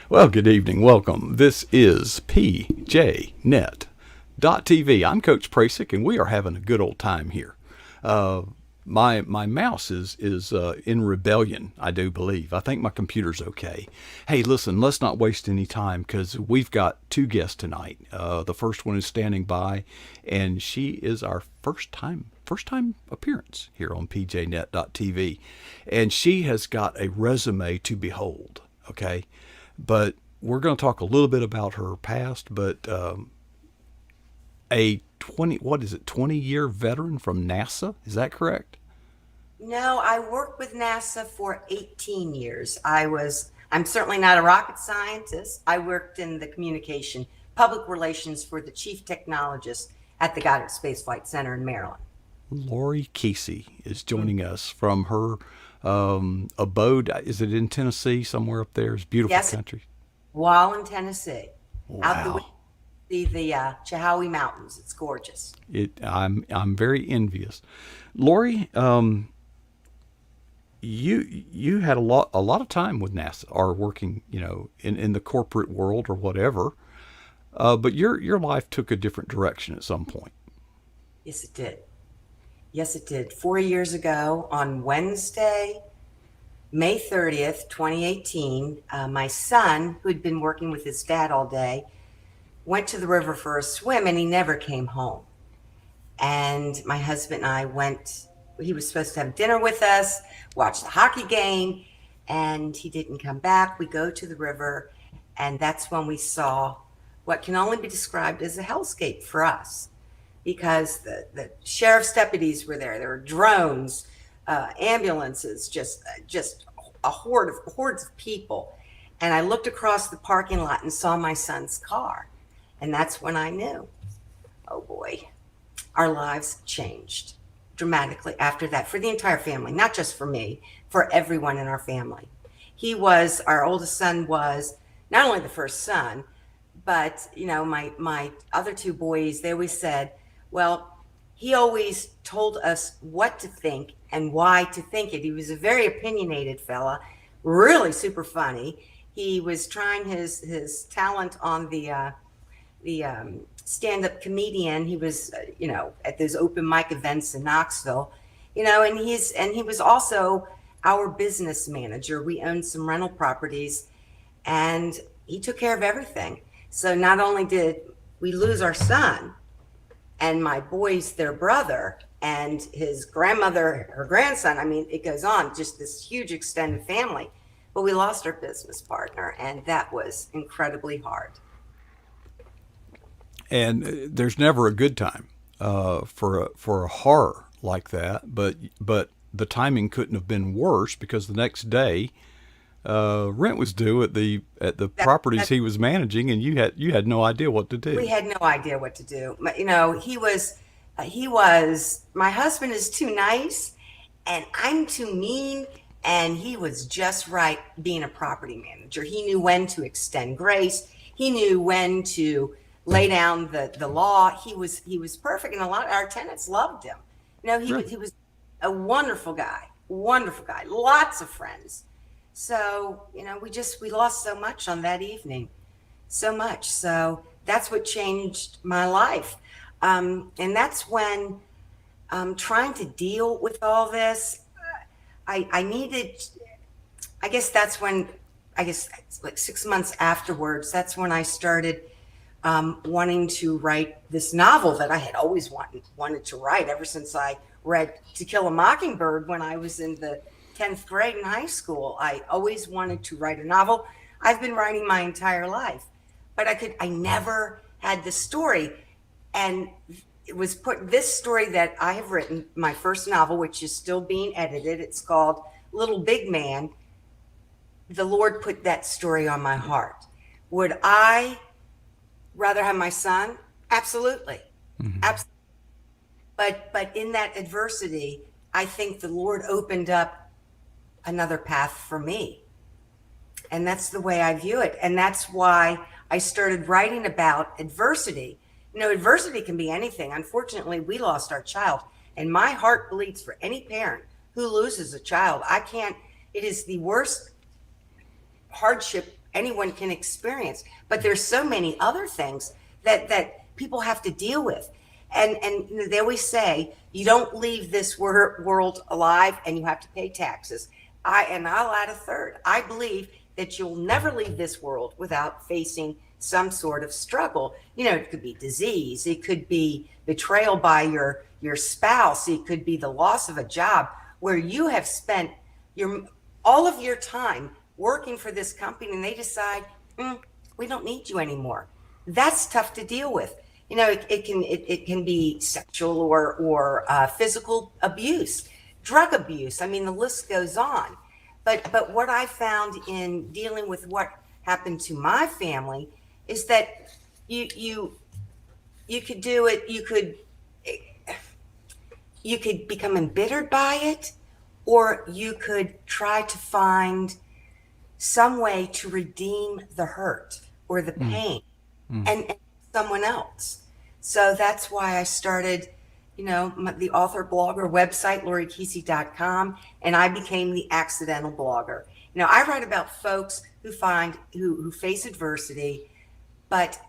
Well, good evening. Welcome. This is PJNet.TV. I'm Coach Prasick, and we are having a good old time here. Uh, my mouse is in rebellion, I do believe. I think my computer's okay. Hey, listen, let's not waste any time because we've got two guests tonight. The first one is standing by, and she is our first time appearance here on PJNet.TV, and she has got a resume to behold. Okay, but we're going to talk a little bit about her past. But a 20-year veteran from NASA, is that correct? No, I worked with NASA for 18 years. I'm certainly not a rocket scientist. I worked in the communication, public relations for the chief technologist at the Goddard Space Flight Center in Maryland. Lori Keesey is joining us from her abode. Is it in Tennessee, somewhere up there? It's beautiful Yes, country. Wallen, Tennessee. Out the way, Wow. see the Chahowie Mountains. It's gorgeous. I'm very envious. Lori, you had a lot of time with NASA or working, in the corporate world or whatever. But your life took a different direction at some point. Yes, it did. Yes, it did. 4 years ago on Wednesday, May 30th, 2018, my son, who had been working with his dad all day, went to the river for a swim and he never came home. And my husband and I went, he was supposed to have dinner with us, watch the hockey game, and he didn't come back. We go to the river, and that's when we saw what can only be described as a hellscape for us because the sheriff's deputies were there. There were drones, ambulances, just a hordes of people. And I looked across the parking lot and saw my son's car. And that's when I knew, oh boy, our lives changed dramatically after that for the entire family, not just for me, for everyone in our family. Our oldest son was not only the first son, but my other two boys, they always said, well, he always told us what to think and why to think it. He was a very opinionated fella, really super funny. He was trying his talent on the stand-up comedian. He was, at those open mic events in Knoxville, and he was also our business manager. We owned some rental properties, and he took care of everything. So not only did we lose our son and my boys, their brother, and his grandmother, her grandson, I mean, it goes on, just this huge extended family, but we lost our business partner, and that was incredibly hard. And there's never a good time for a horror like that. But the timing couldn't have been worse because the next day rent was due at the properties That he was managing, and you had no idea what to We do. had no idea what to do. He was my husband is too nice and I'm too mean, and he was just right being a property manager. He knew when to extend grace. He knew when to lay down the law. He was perfect, and a lot of our tenants loved him. Really? He was a wonderful guy, lots of friends. So, we lost so much on that evening, so much. So that's what changed my life. And that's when trying to deal with all this, I needed, I guess it's like 6 months afterwards, that's when I started wanting to write this novel that I had always wanted to write ever since I read To Kill a Mockingbird when I was in the 10th grade in high school. I always wanted to write a novel. I've been writing my entire life, but I never had the story. And it was this story that I have written, my first novel, which is still being edited. It's called Little Big Man. The Lord put that story on my heart. Would I rather have my son? Absolutely. Hmm. Absolutely. But in that adversity, I think the Lord opened up another path for me. And that's the way I view it. And that's why I started writing about adversity. Adversity can be anything. Unfortunately, we lost our child, and my heart bleeds for any parent who loses a child. It is the worst hardship anyone can experience. But there's so many other things that people have to deal with. And they always say you don't leave this world alive, and you have to pay taxes. I'll add a third. I believe that you'll never leave this world without facing some sort of struggle. It could be disease, it could be betrayal by your spouse, it could be the loss of a job where you have spent all of your time working for this company, and they decide, we don't need you anymore. That's tough to deal with. It can be sexual or physical abuse, drug abuse. I mean, the list goes on. But what I found in dealing with what happened to my family is that you could do it. You could become embittered by it, or you could try to find some way to redeem the hurt or the pain and someone else. So that's why I started, the author blogger website, LoriKeesey.com, and I became the accidental blogger. I write about folks who face adversity, but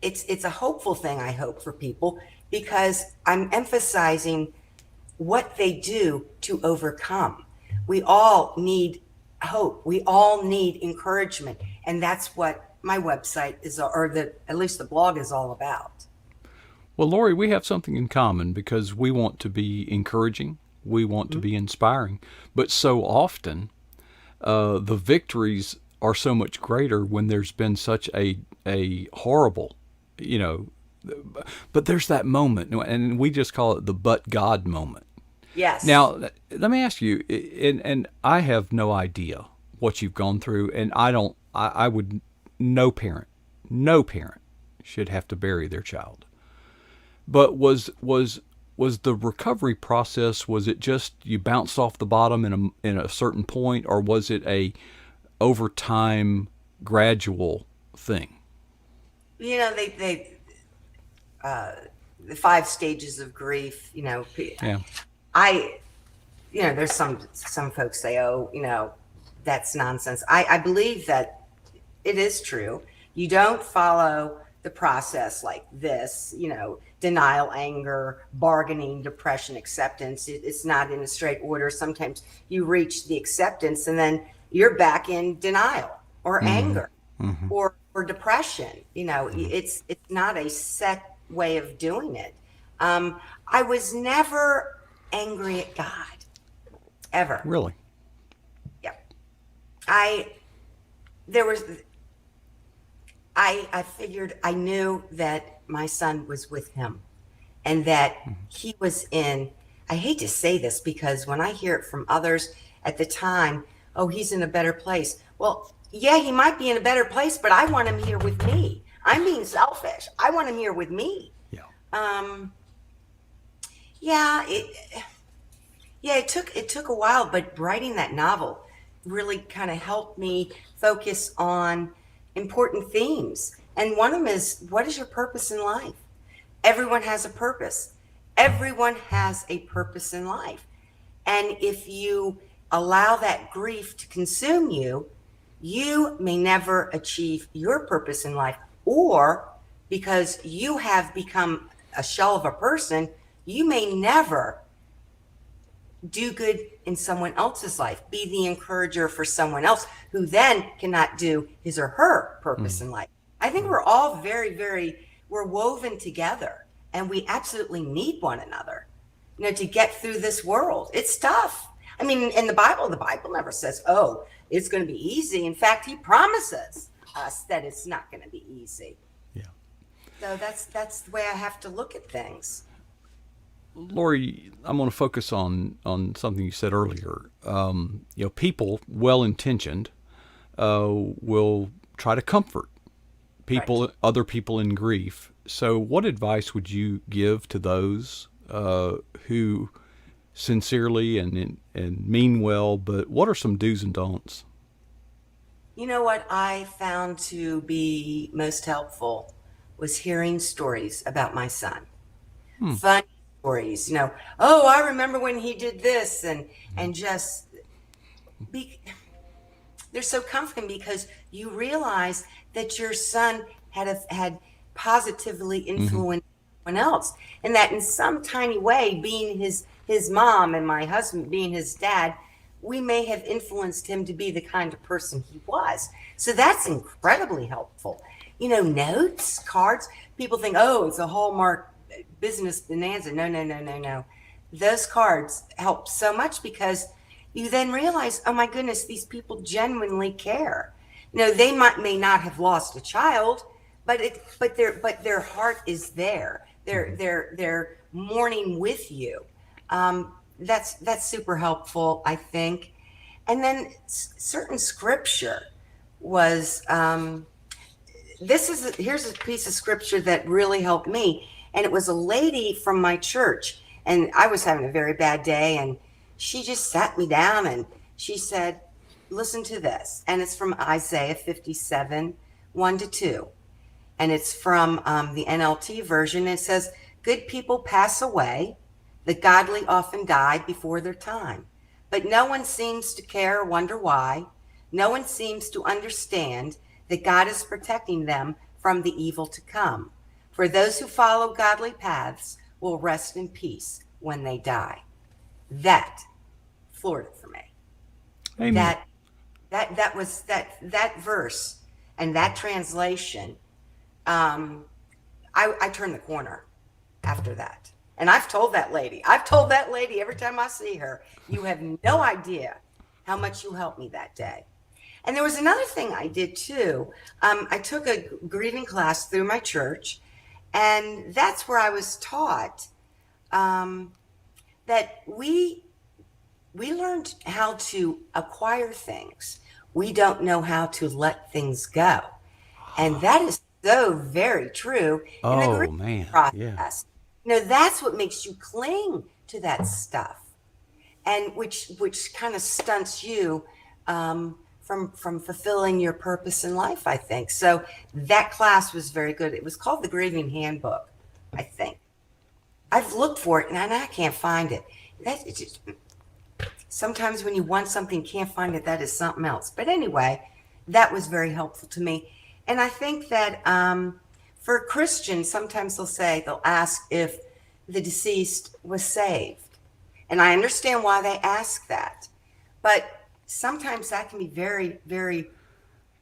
it's a hopeful thing, I hope, for people, because I'm emphasizing what they do to overcome. We all need hope. We all need encouragement. And that's what my website is, at least the blog, is all about. Well, Lori, we have something in common because we want to be encouraging. We want to be inspiring. But so often, the victories are so much greater when there's been such a horrible, but there's that moment, and we just call it the but God moment. Yes. Now, let me ask you, and I have no idea what you've gone through, and I would, no parent should have to bury their child. But was the recovery process, was it just you bounced off the bottom in a certain point, or was it a over time gradual thing? The 5 stages of grief, Yeah. There's some folks say, that's nonsense. I believe that it is true. You don't follow the process like this, denial, anger, bargaining, depression, acceptance. It's not in a straight order. Sometimes you reach the acceptance and then you're back in denial or anger or depression. It's not a set way of doing it. I was never angry at God, ever. Really? Yeah. I figured, I knew that my son was with him and that he was I hate to say this because when I hear it from others at the time, he's in a better place. Well, yeah, he might be in a better place, but I want him here with me. I'm being selfish. I want him here with me. It took a while, but writing that novel really kind of helped me focus on important themes. And one of them is, what is your purpose in life? Everyone has a purpose. Everyone has a purpose in life. And if you allow that grief to consume you, you may never achieve your purpose in life, or because you have become a shell of a person, you may never do good in someone else's life, be the encourager for someone else who then cannot do his or her purpose in life. I think we're all we're woven together, and we absolutely need one another, to get through this world. It's tough. I mean, in the Bible never says, it's going to be easy. In fact, he promises us that it's not going to be easy. Yeah. So that's the way I have to look at things. Lori, I'm going to focus on something you said earlier. People, well-intentioned, will try to comfort people, right, other people in grief. So what advice would you give to those who sincerely and mean well, but what are some do's and don'ts? What I found to be most helpful was hearing stories about my son. Funny stories, I remember when he did this, and just they're so comforting because you realize that your son had positively Hmm. influenced someone else, and that in some tiny way, being his mom and my husband being his dad, we may have influenced him to be the kind of person he was. So that's incredibly helpful. Notes, cards. People think, oh, it's a Hallmark business bonanza. No, no, no, no, no. Those cards help so much because you then realize, oh my goodness, these people genuinely care. They may not have lost a child, but their heart is there. They're Hmm. they're they're mourning with you. That's super helpful, I think. And then certain scripture was here's a piece of scripture that really helped me, and it was a lady from my church, and I was having a very bad day, and she just sat me down and she said, listen to this. And it's from Isaiah 57, 1 to 2, and it's from the NLT version. It says, good people pass away, the godly often die before their time, but no one seems to care or wonder why. No one seems to understand that God is protecting them from the evil to come. For those who follow godly paths will rest in peace when they die. That floored it for me. Amen. That verse and that translation. Um, I turned the corner after that. And I've told that lady every time I see her, you have no idea how much you helped me that day. And there was another thing I did too. I took a grieving class through my church, and that's where I was taught um, that we learned how to acquire things. We don't know how to let things go. And that is so very true in the Oh grieving man, yeah. process. That's what makes you cling to that stuff, and which kind of stunts you from fulfilling your purpose in life, I think. So that class was very good. It was called the Grieving Handbook, I think. I've looked for it and I can't find it. It's just, sometimes when you want something, can't find it. That is something else. But anyway, that was very helpful to me. And I think that for Christians, sometimes they'll ask if the deceased was saved. And I understand why they ask that. But sometimes that can be very, very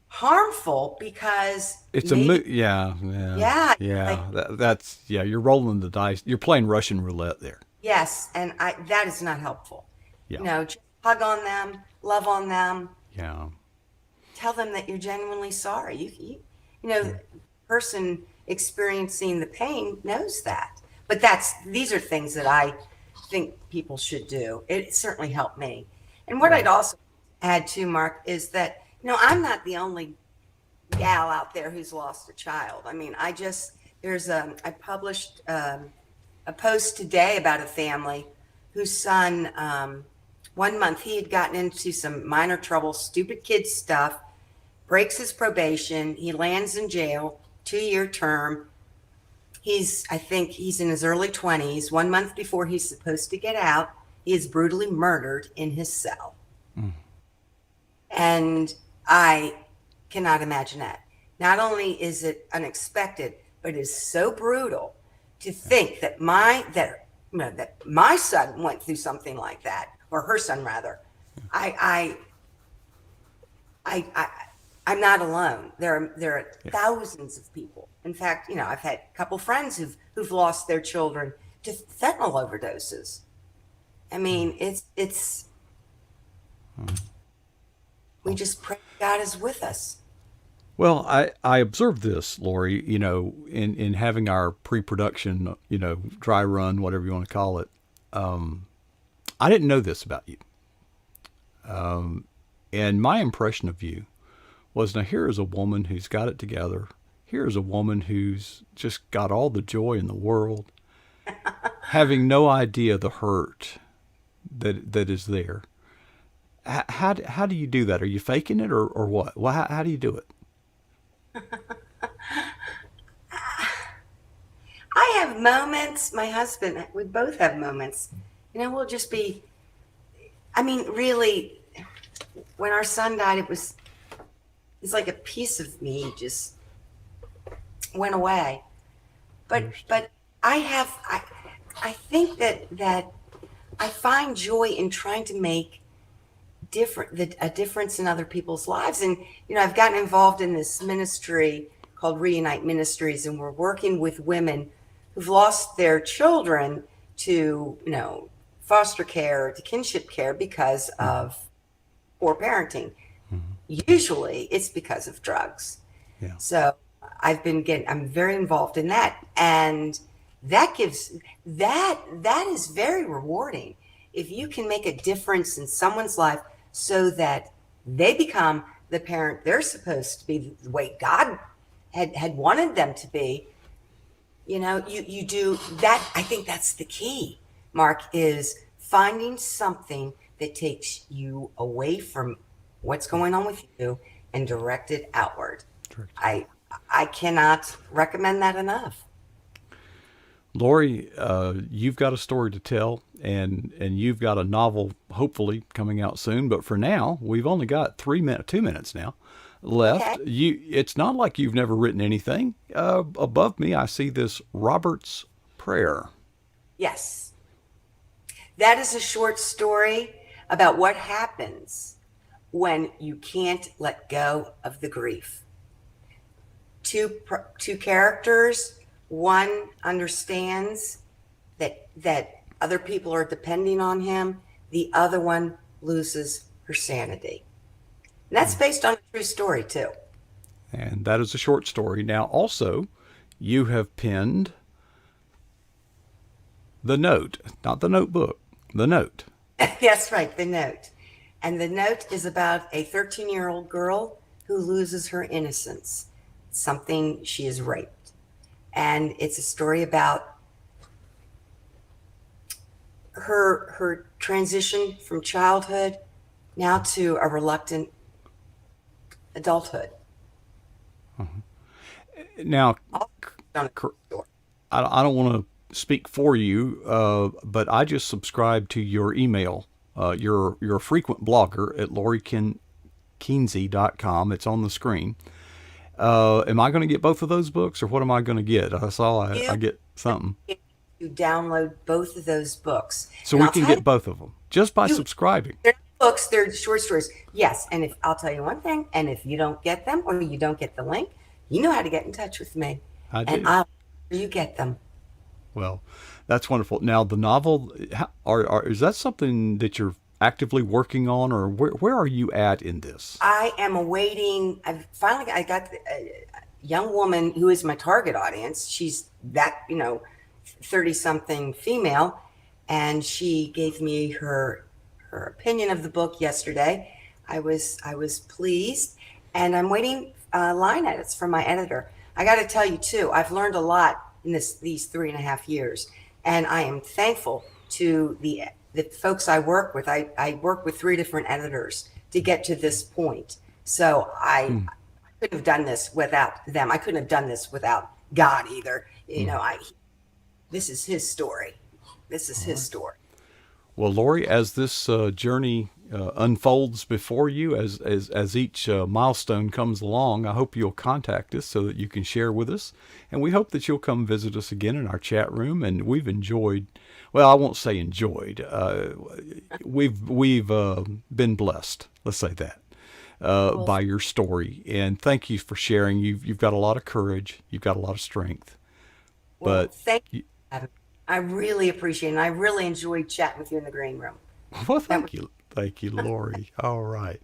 harmful because It's a maybe, yeah, yeah, yeah, like, yeah. That's yeah. You're rolling the dice. You're playing Russian roulette there. yes. And that is not helpful. Yeah, Just hug on them, love on them, yeah. tell them that you're genuinely sorry. Mm. The person experiencing the pain knows that. But these are things that I think people should do. It certainly helped me. And what I'd Well, also add to, Mark, is that I'm not the only gal out there who's lost a child. I mean, I published a post today about a family whose son, 1 month, he had gotten into some minor trouble, stupid kid stuff, breaks his probation. He lands in jail, 2-year term. I think he's in his early 20s. 1 month before he's supposed to get out, he is brutally murdered in his cell. mm, And I cannot imagine that. Not only is it unexpected, but it is so brutal to think that my son went through something like that, or her son rather. I I I I'm not alone. There are yeah. thousands of people. In fact, I've had a couple friends who've lost their children to fentanyl overdoses. I mean, it's we just pray God is with us. Well, I observed this, Lori. In having our pre-production, dry run, whatever you want to call it. I didn't know this about you, and my impression of you was, now here is a woman who's got it together. Here is a woman who's just got all the joy in the world, having no idea the hurt that is there. How do you do that? Are you faking it or what? Well, how do you do it? I have moments, my husband, we both have moments. We'll just be, I mean, really, when our son died, it's like a piece of me just went away. But I think that I find joy in trying to make a difference in other people's lives. And I've gotten involved in this ministry called Reunite Ministries, and we're working with women who've lost their children to foster care, to kinship care, because Mm-hmm. of poor parenting. Mm-hmm. Usually it's because of drugs. Yeah. So I'm very involved in that. And that is very rewarding. If you can make a difference in someone's life so that they become the parent they're supposed to be, the way God had wanted them to be, you do that. I think that's the key, Mark, is finding something that takes you away from what's going on with you and direct it outward. Correct. I cannot recommend that enough. Lori, you've got a story to tell, and you've got a novel hopefully coming out soon. But for now, we've only got 2 minutes now Okay. left. It's not like you've never written anything. Above me, I see this Robert's Prayer. Yes. That is a short story about what happens when you can't let go of the grief. Two characters. One understands that other people are depending on him. The other one loses her sanity. And that's based on a true story too. And that is a short story. Now, also, you have penned the note, not the notebook, the note. That's right, the note. And the note is about a 13-year-old girl who loses her innocence, something she is raped. And it's a story about her transition from childhood now to a reluctant adulthood. Now, All on a story. I don't want to speak for you, but I just subscribed to your email. You're a frequent blogger at LoriKeesey.com. It's on the screen. Am I going to get both of those books, or what am I going to get? I saw I You get something. you download both of those books. So And we I'll can tell get both of them just by you, subscribing. they're not books, they're short stories. Yes, and if I'll tell you one thing, and if you don't get them or you don't get the link, you know how to get in touch with me. I And do. you get them. Well, that's wonderful. Now, the novel, is that something that you're actively working on, or where are you at in this? I am awaiting. I got a young woman who is my target audience. She's that 30 something female, and she gave me her opinion of the book yesterday. I was pleased, and I'm waiting line edits from my editor. I got to tell you too, I've learned a lot in these 3.5 years, and I am thankful to the folks I work with. I work with 3 different editors to get to this point. So I couldn't have done this without them. I couldn't have done this without God either. This is his story. This is his story. Well, Lori, as this journey unfolds before you, as each milestone comes along, I hope you'll contact us so that you can share with us, and we hope that you'll come visit us again in our chat room. And we've enjoyed, well, I won't say enjoyed. We've been blessed. Let's say that. Well, By your story, and thank you for sharing. You've got a lot of courage. You've got a lot of strength. But thank you. Adam. I really appreciate it. And I really enjoyed chatting with you in the green room. well, That was, thank you, Lori. All right,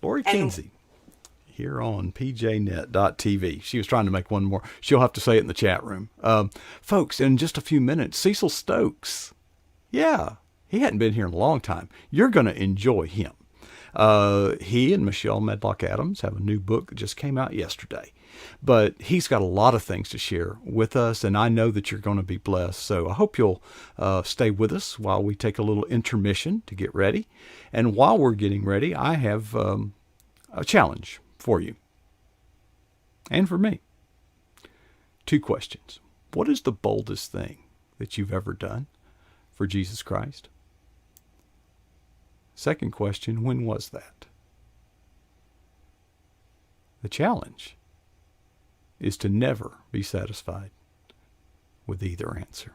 Lori and Keesey here on pjnet.tv. She was trying to make one more. She'll have to say it in the chat room, folks. In just a few minutes, Cecil Stokes. Yeah, he hadn't been here in a long time. You're going to enjoy him. He and Michelle Medlock Adams have a new book that just came out yesterday. But he's got a lot of things to share with us, and I know that you're going to be blessed. So I hope you'll stay with us while we take a little intermission to get ready. And while we're getting ready, I have a challenge for you and for me. 2 questions. What is the boldest thing that you've ever done for Jesus Christ? Second question, when was that? The challenge is to never be satisfied with either answer.